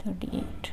38